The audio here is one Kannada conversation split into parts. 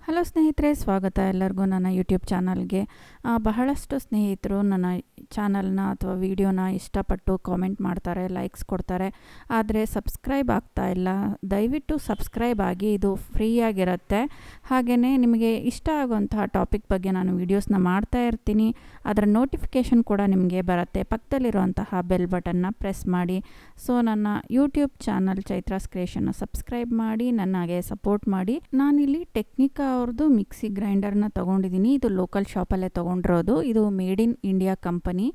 ಹಲೋ ಸ್ನೇಹಿತರೆ, ಸ್ವಾಗತ ಎಲ್ಲರಿಗೂ ನನ್ನ ಯೂಟ್ಯೂಬ್ ಚಾನಲ್ಗೆ. ಬಹಳಷ್ಟು ಸ್ನೇಹಿತರು ನನ್ನ ಚಾನಲ್ನ ಅಥವಾ ವಿಡಿಯೋನ ಇಷ್ಟಪಟ್ಟು ಕಾಮೆಂಟ್ ಮಾಡ್ತಾರೆ, ಲೈಕ್ಸ್ ಕೊಡ್ತಾರೆ. ಆದರೆ ಸಬ್ಸ್ಕ್ರೈಬ್ ಆಗ್ತಾ ಇಲ್ಲ. ದಯವಿಟ್ಟು ಸಬ್ಸ್ಕ್ರೈಬ್ ಆಗಿ, ಇದು ಫ್ರೀಯಾಗಿರುತ್ತೆ. ಹಾಗೆಯೇ ನಿಮಗೆ ಇಷ್ಟ ಆಗುವಂತಹ ಟಾಪಿಕ್ ಬಗ್ಗೆ ನಾನು ವೀಡಿಯೋಸ್ನ ಮಾಡ್ತಾ ಇರ್ತೀನಿ. ಅದರ ನೋಟಿಫಿಕೇಷನ್ ಕೂಡ ನಿಮಗೆ ಬರುತ್ತೆ. ಪಕ್ಕದಲ್ಲಿರುವಂತಹ ಬೆಲ್ ಬಟನ್ನ ಪ್ರೆಸ್ ಮಾಡಿ. ಸೊ ನನ್ನ ಯೂಟ್ಯೂಬ್ ಚಾನಲ್ ಚೈತ್ರಾಸ್ ಕ್ರಿಯೇಷನ್ನ ಸಬ್ಸ್ಕ್ರೈಬ್ ಮಾಡಿ, ನನಗೆ ಸಪೋರ್ಟ್ ಮಾಡಿ. ನಾನಿಲ್ಲಿ ಟೆಕ್ನಿಕಾ ಅವ್ರದ್ದು ಮಿಕ್ಸಿ ಗ್ರೈಂಡರ್ನ ತೊಗೊಂಡಿದ್ದೀನಿ. ಇದು ಲೋಕಲ್ ಶಾಪಲ್ಲೇ ತೊಗೊಂಡಿರೋದು. ಇದು made in India company.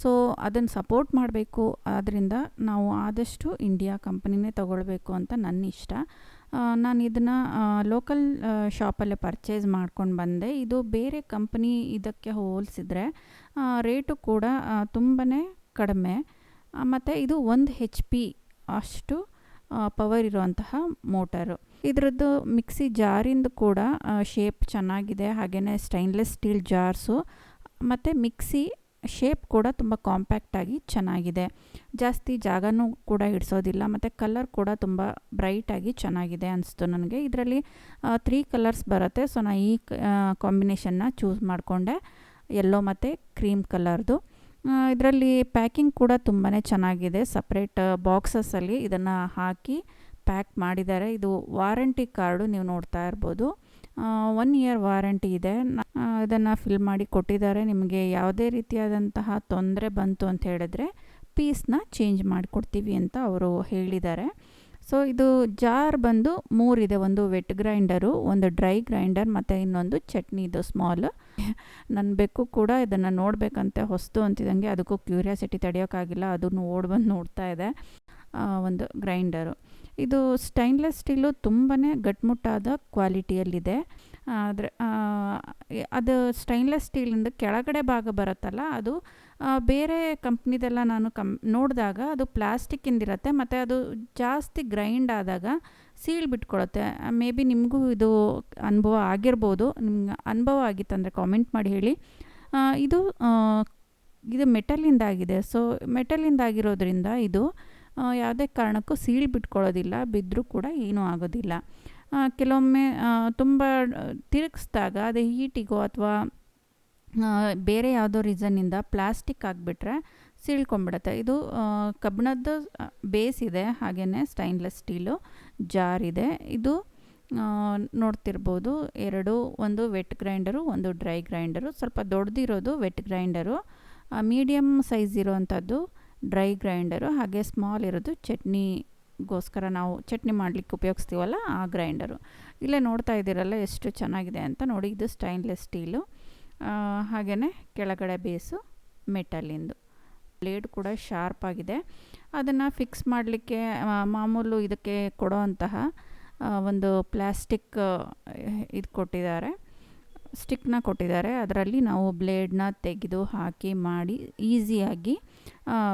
So ಅದನ್ನು ಸಪೋರ್ಟ್ ಮಾಡಬೇಕು. ಆದ್ದರಿಂದ ನಾವು ಆದಷ್ಟು ಇಂಡಿಯಾ ಕಂಪನಿನೇ ತೊಗೊಳ್ಬೇಕು ಅಂತ ನನ್ನ ಇಷ್ಟ. ನಾನು ಇದನ್ನು ಲೋಕಲ್ ಶಾಪಲ್ಲೇ ಪರ್ಚೇಸ್ ಮಾಡ್ಕೊಂಡು ಬಂದೆ. ಇದು ಬೇರೆ ಕಂಪನಿ ಇದಕ್ಕೆ ಹೋಲಿಸಿದ್ರೆ ರೇಟು ಕೂಡ ತುಂಬಾ ಕಡಿಮೆ. ಮತ್ತು ಇದು 1 HP ಅಷ್ಟು ಪವರ್ ಇರುವಂತಹ ಮೋಟರು. ಇದರದ್ದು ಮಿಕ್ಸಿ ಜಾರಿಂದು ಕೂಡ ಶೇಪ್ ಚೆನ್ನಾಗಿದೆ. ಹಾಗೆಯೇ ಸ್ಟೈನ್ಲೆಸ್ ಸ್ಟೀಲ್ ಜಾರ್ಸು ಮತ್ತು ಮಿಕ್ಸಿ ಶೇಪ್ ಕೂಡ ತುಂಬ ಕಾಂಪ್ಯಾಕ್ಟಾಗಿ ಚೆನ್ನಾಗಿದೆ. ಜಾಸ್ತಿ ಜಾಗನೂ ಕೂಡ ಹಿಡಿಸೋದಿಲ್ಲ. ಮತ್ತು ಕಲರ್ ಕೂಡ ತುಂಬ ಬ್ರೈಟಾಗಿ ಚೆನ್ನಾಗಿದೆ ಅನಿಸ್ತು ನನಗೆ. ಇದರಲ್ಲಿ 3 ಕಲರ್ಸ್ ಬರುತ್ತೆ. ಸೊ ನಾನು ಈ ಕಾಂಬಿನೇಷನ್ನ ಚೂಸ್ ಮಾಡಿಕೊಂಡೆ, ಯೆಲ್ಲೋ ಮತ್ತು ಕ್ರೀಮ್ ಕಲರ್ದು. ಇದರಲ್ಲಿ ಪ್ಯಾಕಿಂಗ್ ಕೂಡ ತುಂಬಾ ಚೆನ್ನಾಗಿದೆ. ಸಪ್ರೇಟ್ ಬಾಕ್ಸಸ್ಸಲ್ಲಿ ಇದನ್ನು ಹಾಕಿ ಪ್ಯಾಕ್ ಮಾಡಿದ್ದಾರೆ. ಇದು ವಾರಂಟಿ ಕಾರ್ಡು ನೀವು ನೋಡ್ತಾ ಇರ್ಬೋದು. 1 ಇಯರ್ ವಾರಂಟಿ ಇದೆ. ಇದನ್ನು ಫಿಲ್ ಮಾಡಿ ಕೊಟ್ಟಿದ್ದಾರೆ. ನಿಮಗೆ ಯಾವುದೇ ರೀತಿಯಾದಂತಹ ತೊಂದರೆ ಬಂತು ಅಂತ ಹೇಳಿದ್ರೆ ಪೀಸ್ನ ಚೇಂಜ್ ಮಾಡಿಕೊಡ್ತೀವಿ ಅಂತ ಅವರು ಹೇಳಿದ್ದಾರೆ. ಸೊ ಇದು ಜಾರ್ ಬಂದು 3 ಇದೆ. ಒಂದು ವೆಟ್ ಗ್ರೈಂಡರು, ಒಂದು ಡ್ರೈ ಗ್ರೈಂಡರ್ ಮತ್ತು ಇನ್ನೊಂದು ಚಟ್ನಿದು ಸ್ಮಾಲ್. ನನ್ನ ಬೆಕ್ಕು ಕೂಡ ಇದನ್ನು ನೋಡಬೇಕಂತೆ ಹೊಸ್ತು ಅಂತಿದ್ದಂಗೆ, ಅದಕ್ಕೂ ಕ್ಯೂರಿಯಾಸಿಟಿ ತಡೆಯೋಕ್ಕಾಗಿಲ್ಲ, ಅದನ್ನು ಬಂದು ನೋಡ್ತಾ ಇದೆ. ಒಂದು ಗ್ರೈಂಡರು. ಇದು ಸ್ಟೈನ್ಲೆಸ್ ಸ್ಟೀಲು ತುಂಬಾ ಗಟ್ಮುಟ್ಟಾದ ಕ್ವಾಲಿಟಿಯಲ್ಲಿದೆ. ಆದರೆ ಅದು ಸ್ಟೈನ್ಲೆಸ್ ಸ್ಟೀಲಿಂದ ಕೆಳಗಡೆ ಭಾಗ ಬರುತ್ತಲ್ಲ, ಅದು ಬೇರೆ ಕಂಪ್ನಿದೆಲ್ಲ ನಾನು ನೋಡಿದಾಗ ಅದು ಪ್ಲಾಸ್ಟಿಕ್ಕಿಂದಿರುತ್ತೆ. ಮತ್ತು ಅದು ಜಾಸ್ತಿ ಗ್ರೈಂಡ್ ಆದಾಗ ಸೀಲ್ ಬಿಟ್ಕೊಳುತ್ತೆ. ಮೇ ಬಿ ನಿಮಗೂ ಇದು ಅನುಭವ ಆಗಿರ್ಬೋದು. ನಿಮ್ಗೆ ಅನುಭವ ಆಗಿತ್ತಂದರೆ ಕಾಮೆಂಟ್ ಮಾಡಿ ಹೇಳಿ. ಇದು ಮೆಟಲಿಂದಾಗಿದೆ. ಸೊ ಮೆಟಲಿಂದಾಗಿರೋದ್ರಿಂದ ಇದು ಯಾವುದೇ ಕಾರಣಕ್ಕೂ ಸೀಲ್ ಬಿಟ್ಕೊಳ್ಳೋದಿಲ್ಲ. ಬಿದ್ದರೂ ಕೂಡ ಏನೂ ಆಗೋದಿಲ್ಲ. ಕೆಲವೊಮ್ಮೆ ತುಂಬ ತಿರುಗಿಸಿದಾಗ ಅದು ಹೀಟಿಗೋ ಅಥವಾ ಬೇರೆ ಯಾವುದೋ ರೀಸನ್ನಿಂದ ಪ್ಲಾಸ್ಟಿಕ್ ಆಗಿಬಿಟ್ರೆ ಸೀಳ್ಕೊಂಬಿಡುತ್ತೆ. ಇದು ಕಬ್ಬಿಣದ ಬೇಸ್ ಇದೆ. ಹಾಗೆಯೇ ಸ್ಟೈನ್ಲೆಸ್ ಸ್ಟೀಲು ಜಾರ್ ಇದೆ. ಇದು ನೋಡ್ತಿರ್ಬೋದು, ಒಂದು ವೆಟ್ ಗ್ರೈಂಡರು, ಒಂದು ಡ್ರೈ ಗ್ರೈಂಡರು. ಸ್ವಲ್ಪ ದೊಡ್ಡದಿರೋದು ವೆಟ್ ಗ್ರೈಂಡರು, ಮೀಡಿಯಮ್ ಸೈಜ್ ಇರೋವಂಥದ್ದು ಡ್ರೈ ಗ್ರೈಂಡರು, ಹಾಗೆ ಸ್ಮಾಲ್ ಇರೋದು ಚಟ್ನಿಗೋಸ್ಕರ ನಾವು ಚಟ್ನಿ ಮಾಡಲಿಕ್ಕೆ ಉಪಯೋಗಿಸ್ತೀವಲ್ಲ ಆ ಗ್ರೈಂಡರು. ಇಲ್ಲೇ ನೋಡ್ತಾ ಇದ್ದೀರಲ್ಲ ಎಷ್ಟು ಚೆನ್ನಾಗಿದೆ ಅಂತ ನೋಡಿ. ಇದು ಸ್ಟೈನ್ಲೆಸ್ ಸ್ಟೀಲು. ಹಾಗೆಯೇ ಕೆಳಗಡೆ ಬೇಸು ಮೆಟಲಿಂದು. ಬ್ಲೇಡ್ ಕೂಡ ಶಾರ್ಪ್ ಆಗಿದೆ. ಅದನ್ನು ಫಿಕ್ಸ್ ಮಾಡಲಿಕ್ಕೆ ಮಾಮೂಲು ಇದಕ್ಕೆ ಕೊಡೋವಂತಹ ಒಂದು ಪ್ಲ್ಯಾಸ್ಟಿಕ್ ಇದು ಕೊಟ್ಟಿದ್ದಾರೆ, ಸ್ಟಿಕ್ನ ಕೊಟ್ಟಿದ್ದಾರೆ. ಅದರಲ್ಲಿ ನಾವು ಬ್ಲೇಡ್ನ ತೆಗೆದು ಹಾಕಿ ಮಾಡಿ ಈಸಿಯಾಗಿ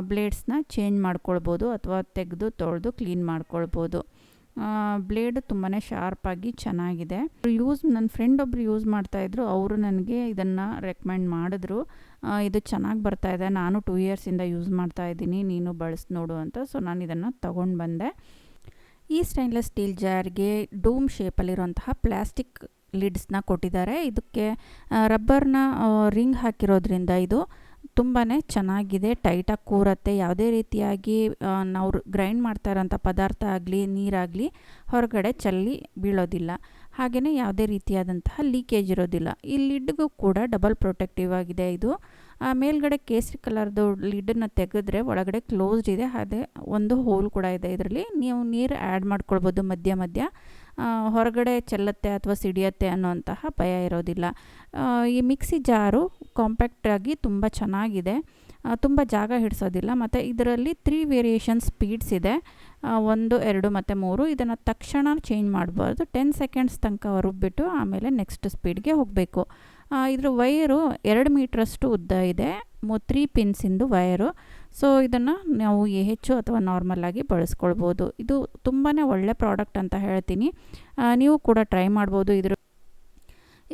ಬ್ಲೇಡ್ಸ್ನ ಚೇಂಜ್ ಮಾಡ್ಕೊಳ್ಬೋದು ಅಥವಾ ತೆಗೆದು ತೊಳೆದು ಕ್ಲೀನ್ ಮಾಡ್ಕೊಳ್ಬೋದು. ಬ್ಲೇಡ್ ತುಂಬಾ ಶಾರ್ಪಾಗಿ ಚೆನ್ನಾಗಿದೆ. ನನ್ನ ಫ್ರೆಂಡ್ ಒಬ್ಬರು ಯೂಸ್ ಮಾಡ್ತಾಯಿದ್ರು. ಅವರು ನನಗೆ ಇದನ್ನು ರೆಕಮೆಂಡ್ ಮಾಡಿದ್ರು. ಇದು ಚೆನ್ನಾಗಿ ಬರ್ತಾಯಿದೆ, ನಾನು 2 ಇಯರ್ಸಿಂದ ಯೂಸ್ ಮಾಡ್ತಾಯಿದ್ದೀನಿ, ನೀನು ಬಳಸಿ ನೋಡು ಅಂತ. ಸೊ ನಾನು ಇದನ್ನು ತೊಗೊಂಡು ಬಂದೆ. ಈ ಸ್ಟೈನ್ಲೆಸ್ ಸ್ಟೀಲ್ ಜಾರ್ಗೆ ಡೂಮ್ ಶೇಪಲ್ಲಿರುವಂತಹ ಪ್ಲ್ಯಾಸ್ಟಿಕ್ ಲಿಡ್ಸ್ನ ಕೊಟ್ಟಿದ್ದಾರೆ. ಇದಕ್ಕೆ ರಬ್ಬರ್ನ ರಿಂಗ್ ಹಾಕಿರೋದ್ರಿಂದ ಇದು ತುಂಬಾ ಚೆನ್ನಾಗಿದೆ, ಟೈಟಾಗಿ ಕೂರತ್ತೆ. ಯಾವುದೇ ರೀತಿಯಾಗಿ ನಾವು ಗ್ರೈಂಡ್ ಮಾಡ್ತಾ ಇರೋಂಥ ಪದಾರ್ಥ ಆಗಲಿ ನೀರಾಗಲಿ ಹೊರಗಡೆ ಚೆಲ್ಲಿ ಬೀಳೋದಿಲ್ಲ. ಹಾಗೆಯೇ ಯಾವುದೇ ರೀತಿಯಾದಂತಹ ಲೀಕೇಜ್ ಇರೋದಿಲ್ಲ. ಈ ಲಿಡ್ಗೂ ಕೂಡ ಡಬಲ್ ಪ್ರೊಟೆಕ್ಟಿವ್ ಆಗಿದೆ. ಇದು ಮೇಲ್ಗಡೆ ಕೇಸರಿ ಕಲರ್ದು ಲಿಡ್ಡನ್ನು ತೆಗೆದ್ರೆ ಒಳಗಡೆ ಕ್ಲೋಸ್ಡ್ ಇದೆ. ಅದೇ ಒಂದು ಹೋಲ್ ಕೂಡ ಇದೆ. ಇದರಲ್ಲಿ ನೀವು ನೀರು ಆ್ಯಡ್ ಮಾಡ್ಕೊಳ್ಬೋದು ಮಧ್ಯ ಮಧ್ಯ. ಹೊರಗಡೆ ಚೆಲ್ಲತ್ತೆ ಅಥವಾ ಸಿಡಿಯತ್ತೆ ಅನ್ನೋಂತಹ ಭಯ ಇರೋದಿಲ್ಲ. ಈ ಮಿಕ್ಸಿ ಜಾರು ಕಾಂಪ್ಯಾಕ್ಟಾಗಿ ತುಂಬ ಚೆನ್ನಾಗಿದೆ, ತುಂಬ ಜಾಗ ಹಿಡಿಸೋದಿಲ್ಲ. ಮತ್ತು ಇದರಲ್ಲಿ 3 ವೇರಿಯೇಷನ್ ಸ್ಪೀಡ್ಸ್ ಇದೆ, 1, 2 ಮತ್ತು 3. ಇದನ್ನು ತಕ್ಷಣ ಚೇಂಜ್ ಮಾಡಬಾರ್ದು. 10 ಸೆಕೆಂಡ್ಸ್ ತನಕ ರುಬ್ಬಿಟ್ಟು ಆಮೇಲೆ ನೆಕ್ಸ್ಟ್ ಸ್ಪೀಡ್ಗೆ ಹೋಗಬೇಕು. ಇದ್ರ ವೈರು 2 ಮೀಟ್ರಷ್ಟು ಉದ್ದ ಇದೆ, 3 ಪಿನ್ಸಿಂದು ವೈರು. ಸೊ ಇದನ್ನು ನಾವು ಹೆಚ್ಚು ಅಥವಾ ನಾರ್ಮಲಾಗಿ ಬಳಸ್ಕೊಳ್ಬೋದು. ಇದು ತುಂಬಾ ಒಳ್ಳೆ ಪ್ರಾಡಕ್ಟ್ ಅಂತ ಹೇಳ್ತೀನಿ. ನೀವು ಕೂಡ ಟ್ರೈ ಮಾಡ್ಬೋದು.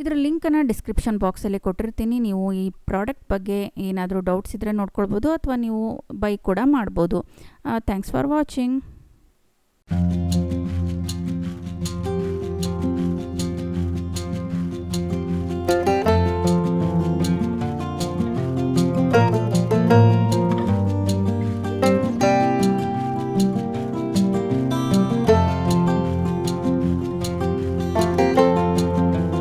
ಇದರ ಲಿಂಕನ್ನು ಡಿಸ್ಕ್ರಿಪ್ಷನ್ ಬಾಕ್ಸಲ್ಲಿ ಕೊಟ್ಟಿರ್ತೀನಿ. ನೀವು ಈ ಪ್ರಾಡಕ್ಟ್ ಬಗ್ಗೆ ಏನಾದರೂ ಡೌಟ್ಸ್ ಇದ್ದರೆ ನೋಡ್ಕೊಳ್ಬೋದು ಅಥವಾ ನೀವು ಬೈ ಕೂಡ ಮಾಡ್ಬೋದು. Thanks for watching.